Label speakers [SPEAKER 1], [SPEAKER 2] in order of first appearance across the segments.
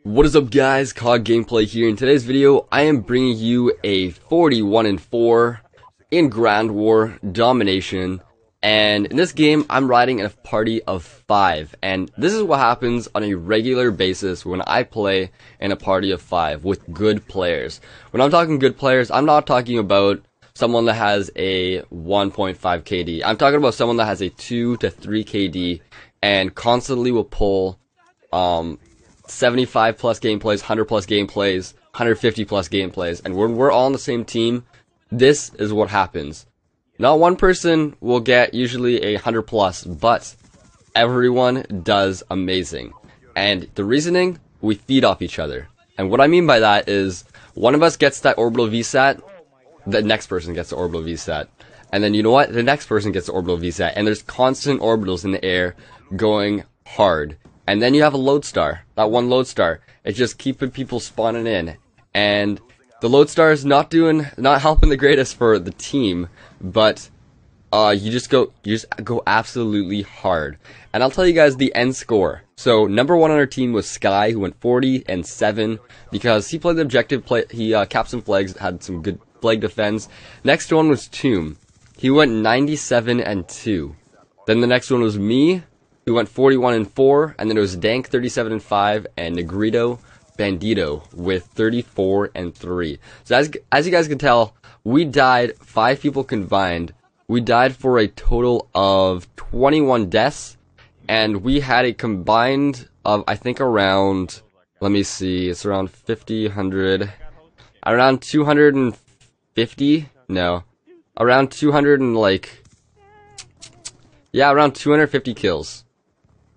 [SPEAKER 1] What is up, guys? COD Gameplay here. In today's video, I am bringing you a 41-4 in Ground War Domination, and in this game, I'm riding in a party of 5, and this is what happens on a regular basis when I play in a party of 5 with good players. When I'm talking good players, I'm not talking about someone that has a 1.5 KD. I'm talking about someone that has a 2 to 3 KD and constantly will pull 75 plus gameplays, 100 plus gameplays, 150 plus gameplays, and when we're all on the same team, this is what happens. Not one person will get usually a 100 plus, but everyone does amazing. And the reasoning, we feed off each other. And what I mean by that is, one of us gets that orbital VSAT, the next person gets the orbital VSAT. And then you know what? The next person gets the orbital VSAT. And there's constant orbitals in the air going hard. And then you have a Lodestar. That one Lodestar. It's just keeping people spawning in. And the Lodestar is not helping the greatest for the team, but you just go absolutely hard. And I'll tell you guys the end score. So number 1 on our team was Sky, who went 40-7 because he played the objective. He capped some flags, had some good flag defense. Next one was Tomb. He went 97-2. Then the next one was me, who went 41-4, and then it was Dank 37-5 and Negrito Bandito with 34-3. So as you guys can tell, we died 5 people combined. We died for a total of 21 deaths, and we had a combined of I think around, let me see, it's around 50, 100, around 250. No, around 200 and around 250 kills.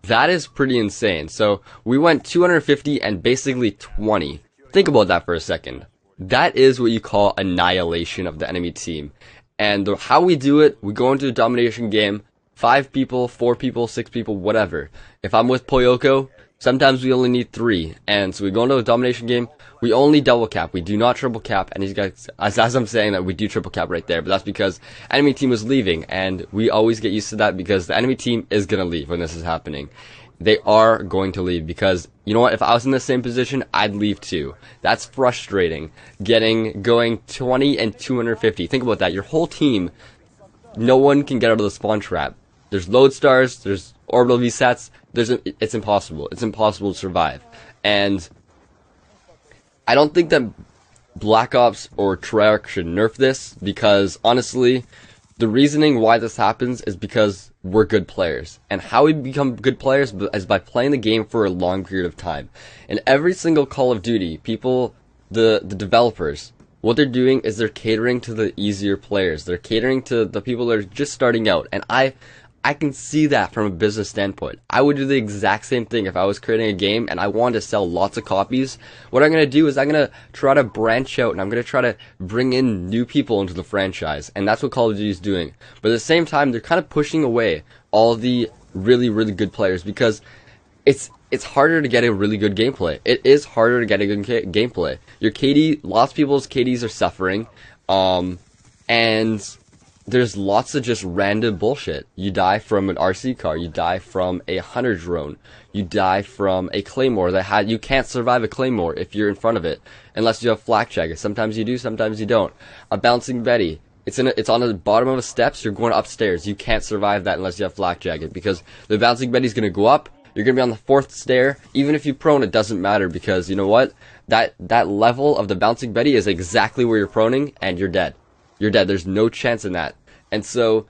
[SPEAKER 1] That is pretty insane. So we went 250 and basically 20. Think about that for a second. That is what you call annihilation of the enemy team. And how we do it, we go into a domination game, 5 people, 4 people, 6 people, whatever. If I'm with Poyoko, sometimes we only need 3. And so we go into a domination game, we only double cap, we do not triple cap. And these guys, as I'm saying that, we do triple cap right there, but that's because enemy team was leaving, and we always get used to that because the enemy team is gonna leave when this is happening. They are going to leave because, you know what, if I was in the same position, I'd leave too. That's frustrating. Going 20 and 250. Think about that. Your whole team, no one can get out of the spawn trap. There's Lodestars, there's orbital VSATs, it's impossible. It's impossible to survive. And I don't think that Black Ops or Treyarch should nerf this, because honestly, the reasoning why this happens is because we're good players. And how we become good players is by playing the game for a long period of time. In every single Call of Duty, the developers, what they're doing is they're catering to the easier players. They're catering to the people that are just starting out. And I can see that from a business standpoint. I would do the exact same thing if I was creating a game and I wanted to sell lots of copies. What I'm going to do is I'm going to try to branch out and I'm going to try to bring in new people into the franchise. And that's what Call of Duty is doing. But at the same time, they're kind of pushing away all the really, really good players because it's harder to get a really good gameplay. It is harder to get a good gameplay. Your KD, lots of people's KDs are suffering. And there's lots of just random bullshit. You die from an RC car, you die from a hunter drone, you die from a claymore you can't survive a claymore if you're in front of it, unless you have flak jacket. Sometimes you do, sometimes you don't. A bouncing Betty, it's on the bottom of the steps, you're going upstairs. You can't survive that unless you have flak jacket, because the bouncing Betty's gonna go up, you're gonna be on the 4th stair. Even if you prone, it doesn't matter, because you know what? That level of the bouncing Betty is exactly where you're proning, and you're dead. You're dead. There's no chance in that. And so,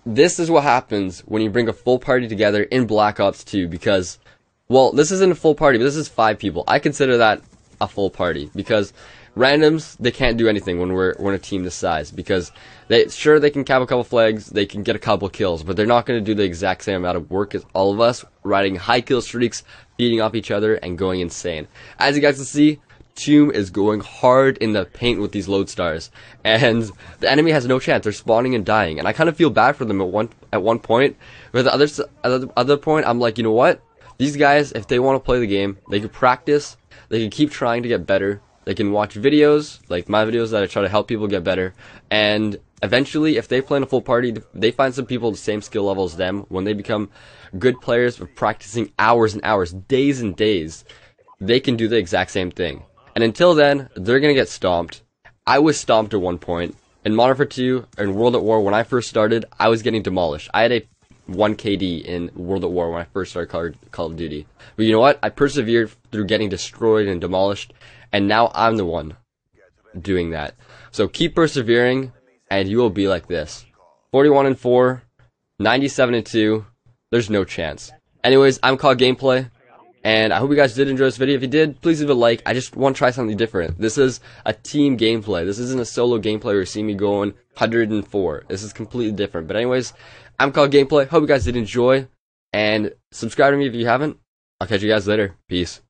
[SPEAKER 1] this is what happens when you bring a full party together in Black Ops 2, because, well, this isn't a full party, but this is 5 people. I consider that a full party, because randoms, they can't do anything when we're a team this size, because they can cap a couple flags, they can get a couple kills, but they're not going to do the exact same amount of work as all of us, riding high kill streaks, feeding off each other, and going insane. As you guys can see, Tomb is going hard in the paint with these Lodestars, and the enemy has no chance. They're spawning and dying, and I kind of feel bad for them at one point. But at the other point, I'm like, you know what? These guys, if they want to play the game, they can practice. They can keep trying to get better. They can watch videos, like my videos that I try to help people get better. And eventually, if they play in a full party, they find some people the same skill level as them. When they become good players for practicing hours and hours, days and days, they can do the exact same thing. And until then, they're gonna get stomped. I was stomped at one point. In Modern Warfare 2, and World at War, when I first started, I was getting demolished. I had a 1 KD in World at War when I first started Call of Duty. But you know what? I persevered through getting destroyed and demolished, and now I'm the one doing that. So keep persevering, and you will be like this. 41-4, 97-2, there's no chance. Anyways, I'm Called Gameplay, and I hope you guys did enjoy this video. If you did, please leave a like. I just want to try something different. This is a team gameplay. This isn't a solo gameplay where you see me going 104. This is completely different. But anyways, I'm Called Gameplay. Hope you guys did enjoy, and subscribe to me if you haven't. I'll catch you guys later. Peace.